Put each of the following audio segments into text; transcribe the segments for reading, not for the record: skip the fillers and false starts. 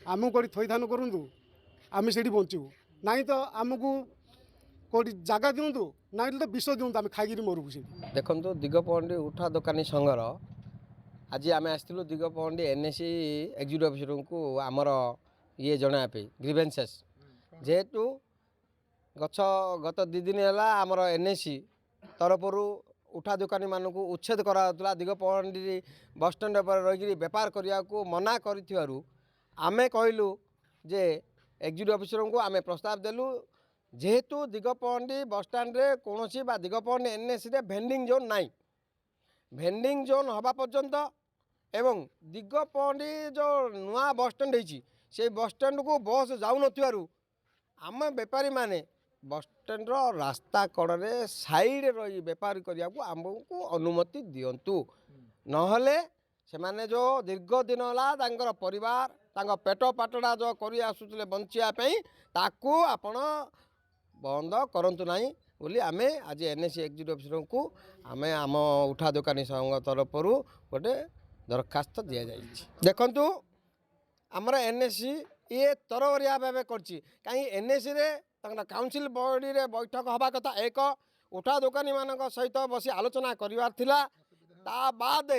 आमको कौटी थईथान करूँ आम से बचू ना तो आमको कौटी जगह दिंतु ना तो विष दिंतु आम खाई मरबू से। देखो दिगपहंडी उठा दोकानी संघर आज आम आसलु दिगपहंडी एनएसी एग्जीक्यूटिव ऑफिसर को आमर ये जनापे ग्रीवेन्सेस जेहेतु गत 2 दिन है आमर एनएसी तरफ उठा दोकानी मानक उच्छेद कराला दिगपहंडी बस स्टैंड पर रही बेपार करने को मना करें कहलु जे एग्जीक्यूटिव ऑफिसर को आम प्रस्ताव देलु जेहेतु दिगपहंडी बस स्टैंड रे कौन दिगपहंडी एनएसी रे भेंडिंग जोन नाई भेंडिंग जोन हवा पर्यंत एवं दिगपहंडी जो नुआ बस स्टैंड से बस स्टैंड को बस जाऊन आम बेपारी माने बस स्टैंड रास्ता कड़े साइड रही बेपार करने को आमको अनुमति दिंतु नहले से माने जो दीर्घ दिन है परिवार पेट पाटड़ा जो कर आसुले बंचापी ताकू आपण बंद करंतु नहीं बोली आम आज एनएसी एग्जीक्यूटिव ऑफिसर को आम आम उठा दोकानी संघ तरफ गोटे दरखास्त दि जाए। देखु आमर एनएसी ये तरबरिया भाव कर एनएसी रे काउंसिल बॉडी रे बैठक हवा कथा एक उठा दोकानी मान सहित बसी आलोचना करा बाद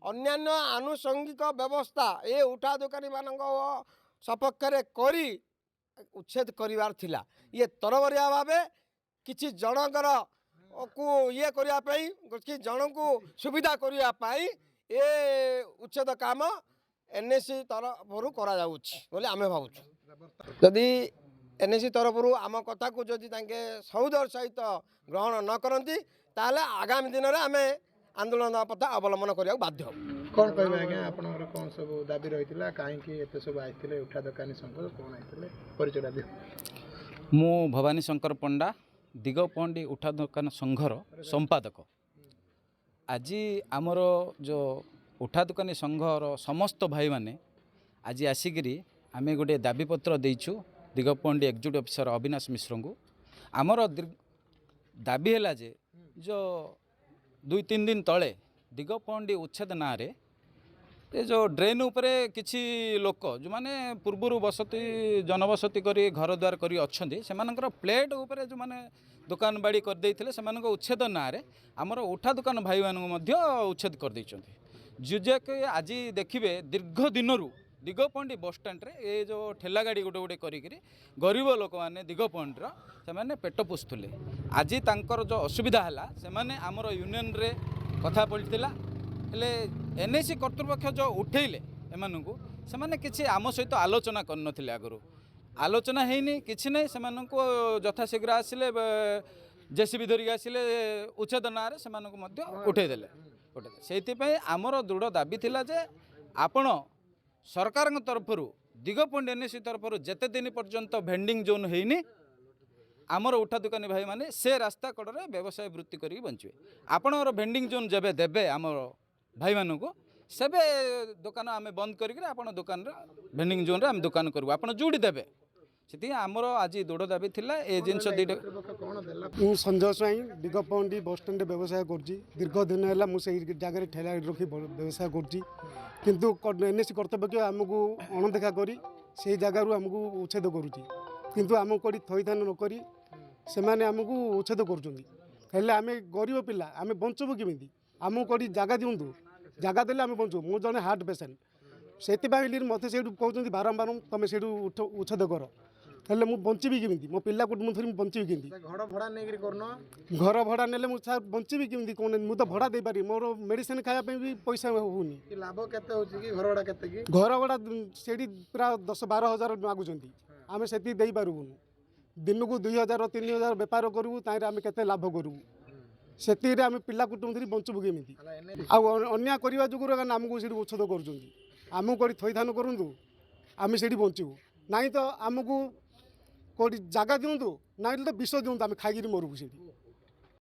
अन्यान्य आनुषंगिक व्यवस्था ये उठा दोकानी मान सपक्ष करी उच्छेद करिवार थिला ये तरबरिया भावे किछि जनकर को ये करने कि जन को सुविधा करने ये उच्छेद काम एनएसी तरफ करा बोले आम भावुँ जदि एनएसी तरफ आम कथा को जदि सौदर सहित ग्रहण न करती ताले आगामी दिन में आम आंदोलन पथ अवलम्बन करने बाध्य कौन कह आज्ञा आपंकर कौन सब दाबी रही है कहीं एत सब आते उठा दोकानी संघ कौन आते परिचय दियो। मु भवानी शंकर पंडा दिगपहंडी उठा दोकान संघर संपादक। आज आमर जो उठा दोकानी संघर समस्त भाई माने आज आसिकी आम गोटे दाबीपत्र देचु दिगपहंडी एग्जीक्यूटिव ऑफिसर अविनाश मिश्र को आमर दाबी है जे जो 2-3 दिन तले दिगपहंडी उच्छेद ना रे ये जो ड्रेन उपरे किछि लोक जो माने पूर्वर बसती जनबसती करी घर द्वार करी अच्छी से प्लेट उपरे जो माने दुकान बाड़ी कर देइथिले सेमानक उच्छेद ना रे आमर उठा दुकान भाई मानक उच्छेद कर देइछन्ति जुजे आज देखिए दीर्घ दिनरू दिगपहंडी बस स्टैंड रे ये जो ठेला गाड़ी गोटे गोटे करी गरीब लोक मैंने दिगपहंडी से पेट पोषुले आज तांकर जो असुविधा है से माने आमर यूनियन रे कथा पड़ता हेले एनएसी कर्तृपक्ष जो उठेले एमानकु से माने किछि आम सहित आलोचना करनथिले आगरू आलोचना हैनी किछि नै सेमानकु यथाशीघ्र आसिले जेसीबी धरिक आसिले उच्छेद ना रे सेमानकु मध्य उठेदेले से आमर दृढ़ दाबी थिला जे आपण सरकार तरफ दिगपहंडी एनएसी तरफ जेते दिन पर्यंत भेंडिंग जोन हैनी आमर उठा दुकानी भाई माने से रास्ता कड़े व्यवसाय वृत्ति करी बंचे आपणर भेंडिंग जोन जबे देबे आमर भाई मानक सेबे दुकान आम बंद करके आप दुकान भेंडिंग जोन रे आम दुकान करूँ आप जोड़ी देवे से आमर आज दृढ़ दाबी थिला ए जिनस दुईटा संजय स्वाई दिगपहंडी बस स्टैंड व्यवसाय करुँची दीर्घ दिन है मुझे जगह ठेला रखी व्यवसाय करुँची एनएसी कर्तव्य आमको अणदेखा करी से जगार आमको उच्छेद करुँची किंतु आम कौटी थईथान नक से आमको उच्छेद करें गरीब पिला आम बचबू केमी आमको कौटी जगह दिंतु जगह देले आम बचू मु जड़े हार्ट पेसेंट से मत से कहते बारंबार तुम से उच्छेद कर हेल्ले मुझे बंची केमी मो पिला को मुझे बंची केमी घर भड़ा नहीं घर भड़ा ने बंची केमी कौन मुझे तो भड़ा दे पारि मोर मेडिसिन खायापी भी पैसा होनी लाभ के घर भड़ा के घर भड़ा से पूरा 10-12 हजार मागुंट आम से पारूँ दिन को 2,000-3,000 बेपार करूँ आम के लाभ करूँ से आम पिला कुटुम धरी बंचबू केमी अन्याय करने जो आमको से उच्छेद करमको कौटी थईथान करूँ आम से बचू ना तो आमको कौटी जगह दिंतु ना तो विष दिंतु आम खाई मरबू से।